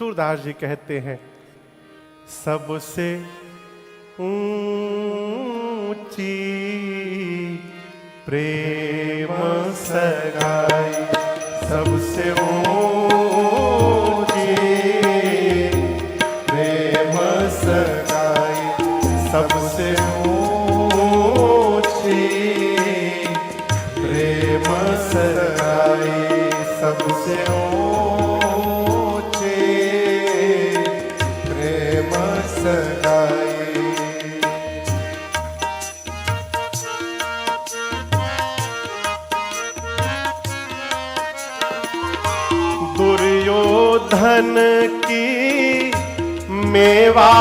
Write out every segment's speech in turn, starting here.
सूरदास जी कहते हैं, सबसे ऊंची प्रेम सगाई, सबसे ऊंची प्रेम सगाई, सबसे ऊंची प्रेम सगाई, सबसे ऊंची प्रेम सगाई। दुर्योधन की मेवा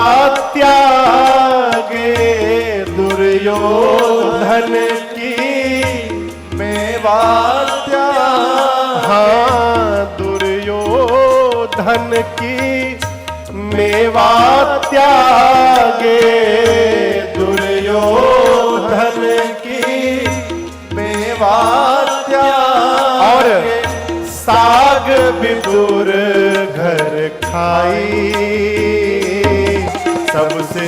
त्यागे, दुर्योधन की मेवा त्यागे, हाँ दुर्योधन की मेवा त्यागे, दुर्योधन की मेवा त्यागे, और साग विदुर घर खाई, सबसे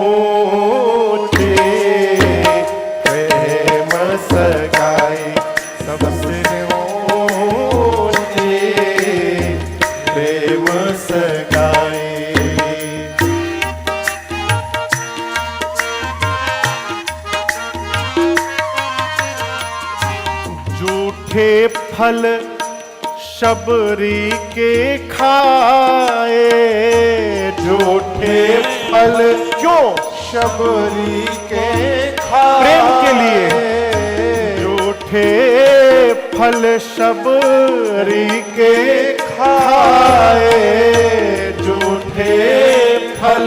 ऊंचे प्रेम सगाई, सबसे ऊंचे प्रेम सगाई। झूठे फल शबरी के खाए, झूठे फल क्यों शबरी के खाए, प्रेम के लिए, झूठे फल शबरी के खाए, झूठे फल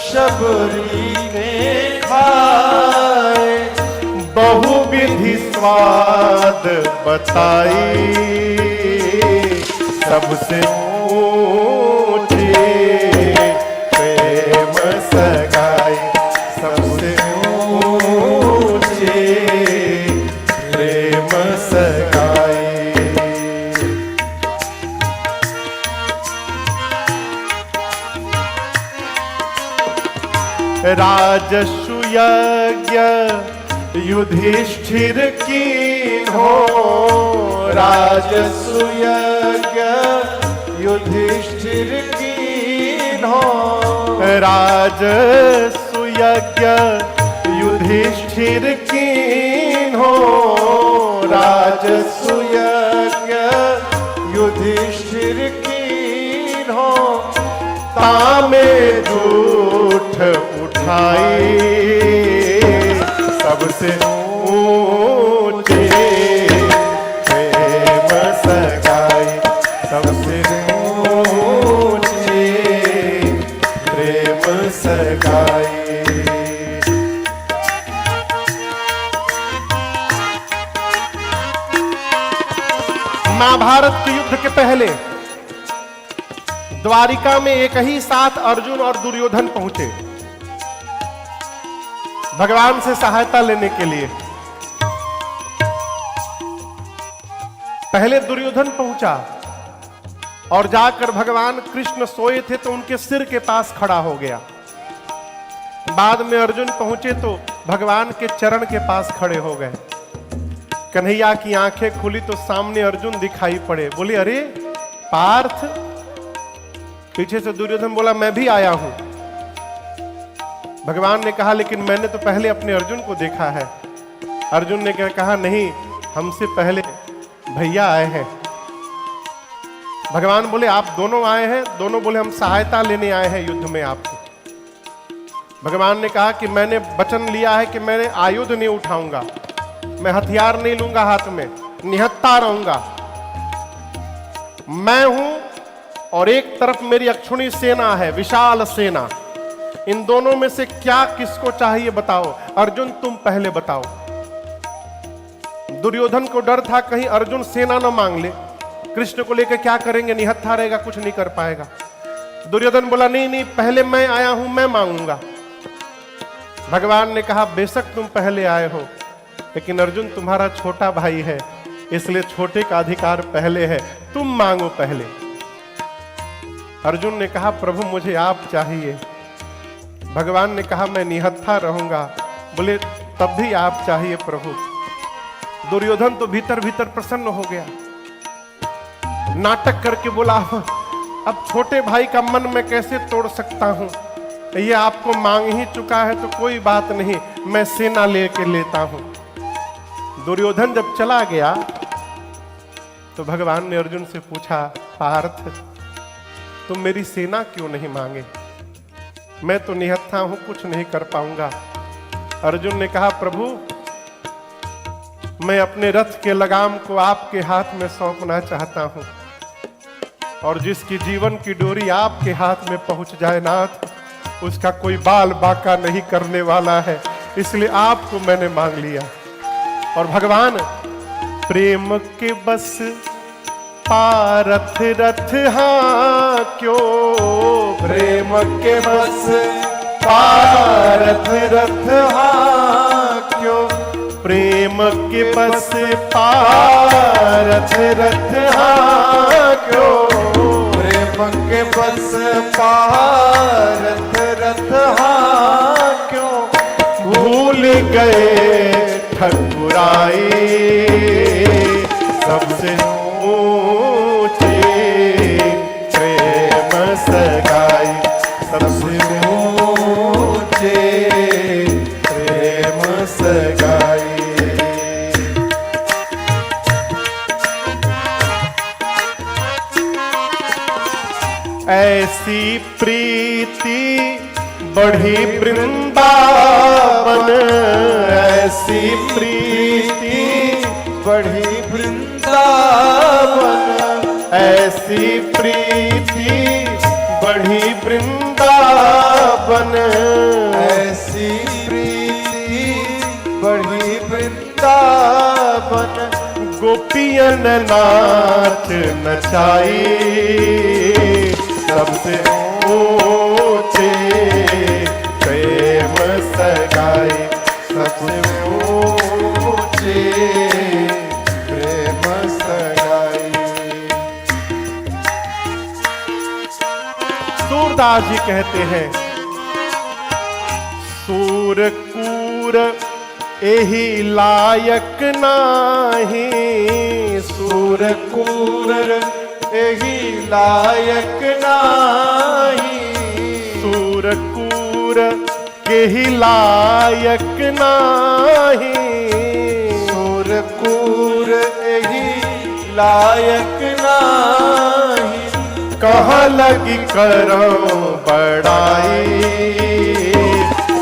शबरी के खाए, बहुविधि स्वाद बताई, सबसे ऊंची प्रेम सगाई, सबसे ऊंची प्रेम सगाई। राजसु यज्ञ युधिष्ठिर की हो, राजसु यज्ञ युधिष्ठिर की हो, राजसु यज्ञ युधिष्ठिर की हो, राजसु यज्ञ युधिष्ठिर की हो, तामे झूठ उठाई, सबसे ऊंचे प्रेम सगाई, सबसे ऊंचे प्रेम सगाई। महाभारत के युद्ध के पहले द्वारिका में एक ही साथ अर्जुन और दुर्योधन पहुंचे भगवान से सहायता लेने के लिए। पहले दुर्योधन पहुंचा और जाकर भगवान कृष्ण सोए थे तो उनके सिर के पास खड़ा हो गया। बाद में अर्जुन पहुंचे तो भगवान के चरण के पास खड़े हो गए। कन्हैया की आंखें खुली तो सामने अर्जुन दिखाई पड़े। बोले अरे पार्थ। पीछे से दुर्योधन बोला मैं भी आया हूं। भगवान ने कहा लेकिन मैंने तो पहले अपने अर्जुन को देखा है। अर्जुन ने कहा नहीं, हमसे पहले भैया आए हैं। भगवान बोले आप दोनों आए हैं? दोनों बोले हम सहायता लेने आए हैं युद्ध में आपको। भगवान ने कहा कि मैंने वचन लिया है कि मैंने आयुध नहीं उठाऊंगा, मैं हथियार नहीं लूंगा हाथ में, निहत्था रहूंगा। मैं हूं और एक तरफ मेरी अक्षुणी सेना है, विशाल सेना। इन दोनों में से क्या किसको चाहिए बताओ। अर्जुन तुम पहले बताओ। दुर्योधन को डर था कहीं अर्जुन सेना न मांग ले, कृष्ण को लेकर क्या करेंगे, निहत्था रहेगा, कुछ नहीं कर पाएगा। दुर्योधन बोला नहीं नहीं, पहले मैं आया हूं, मैं मांगूंगा। भगवान ने कहा बेशक तुम पहले आए हो, लेकिन अर्जुन तुम्हारा छोटा भाई है, इसलिए छोटे का अधिकार पहले है, तुम मांगो पहले। अर्जुन ने कहा प्रभु मुझे आप चाहिए। भगवान ने कहा मैं निहत्था रहूंगा। बोले तब भी आप चाहिए प्रभु। दुर्योधन तो भीतर भीतर प्रसन्न हो गया, नाटक करके बोला अब छोटे भाई का मन मैं कैसे तोड़ सकता हूं, ये आपको मांग ही चुका है तो कोई बात नहीं, मैं सेना लेके लेता हूं। दुर्योधन जब चला गया तो भगवान ने अर्जुन से पूछा पार्थ तुम मेरी सेना क्यों नहीं मांगे, मैं तो निहत्था हूं, कुछ नहीं कर पाऊंगा। अर्जुन ने कहा प्रभु मैं अपने रथ के लगाम को आपके हाथ में सौंपना चाहता हूं, और जिसकी जीवन की डोरी आपके हाथ में पहुंच जाए नाथ, उसका कोई बाल बाका नहीं करने वाला है, इसलिए आपको मैंने मांग लिया। और भगवान प्रेम के बस पारथ रथ हाँ क्यों, प्रेम के बस पारथ रथ हाँ क्यों, प्रेम के बस पारथ रथ हाँ क्यों, प्रेम के बस पारथ रथ हाँ क्यों, भूल गए ठकुराई सबसे ऊंची प्रेम सगाई, सबसे ऊंचे प्रेम सगाई। ऐसी प्रीति बढ़ी वृंदावन, ऐसी प्रीति बढ़ी वृंदावन, ऐसी प्रीति बढ़ी वृंदावन, ऐसी प्रीति बढ़ी वृंदावन, गोपियन नाच नचाई सबसे ऊंचे प्रेम सगाई, सबसे ऊंचे प्रेम सगाई। सूरदास जी कहते हैं सूर कूर एही लायक नाही, सूर कूर एही लायक नाही, सूर कूर केही लायक नाही, सूर कूर एही लायक नाही, कहाँ लगी करो बड़ाई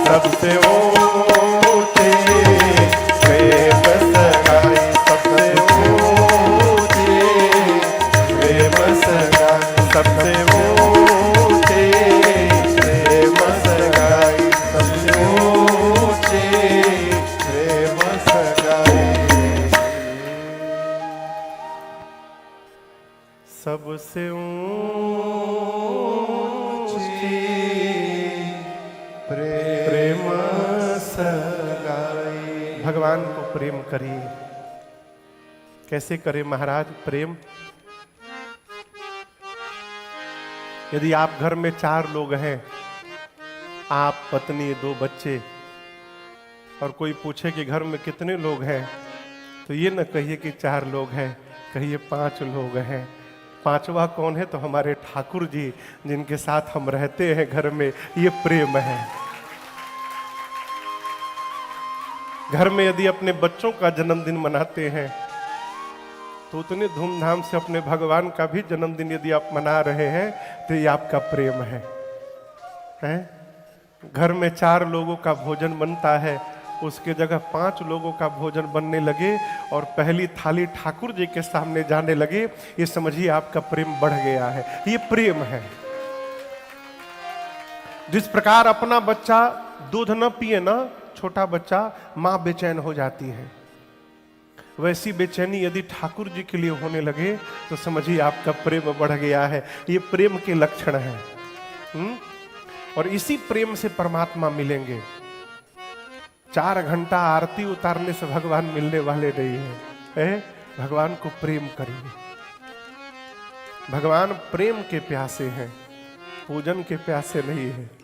सबसे ऊंचे प्रेम सगाई, सबसे ऊंचे प्रेम सगाई, सबसे ऊंचे प्रेम सगाई, सबसे ऊंचे प्रेम सगाई। सबसे प्रेम सगाई। भगवान को प्रेम करिए। कैसे करें महाराज प्रेम? यदि आप घर में 4 लोग हैं, आप पत्नी 2 बच्चे, और कोई पूछे कि घर में कितने लोग हैं, तो ये न कहिए कि 4 लोग हैं, कहिए 5 लोग हैं। 5वां कौन है? तो हमारे ठाकुर जी, जिनके साथ हम रहते हैं घर में। ये प्रेम है। घर में यदि अपने बच्चों का जन्मदिन मनाते हैं तो उतने धूमधाम से अपने भगवान का भी जन्मदिन यदि आप मना रहे हैं तो ये आपका प्रेम है, हैं? घर में 4 लोगों का भोजन बनता है, उसके जगह 5 लोगों का भोजन बनने लगे और पहली थाली ठाकुर जी के सामने जाने लगे, ये समझिए आपका प्रेम बढ़ गया है। ये प्रेम है। जिस प्रकार अपना बच्चा दूध न पिए ना, छोटा बच्चा, मां बेचैन हो जाती है, वैसी बेचैनी यदि ठाकुर जी के लिए होने लगे तो समझिए आपका प्रेम बढ़ गया है। ये प्रेम के लक्षण हैं। और इसी प्रेम से परमात्मा मिलेंगे। 4 घंटा आरती उतारने से भगवान मिलने वाले नहीं है। भगवान को प्रेम करिए। भगवान प्रेम के प्यासे हैं। पूजन के प्यासे नहीं है।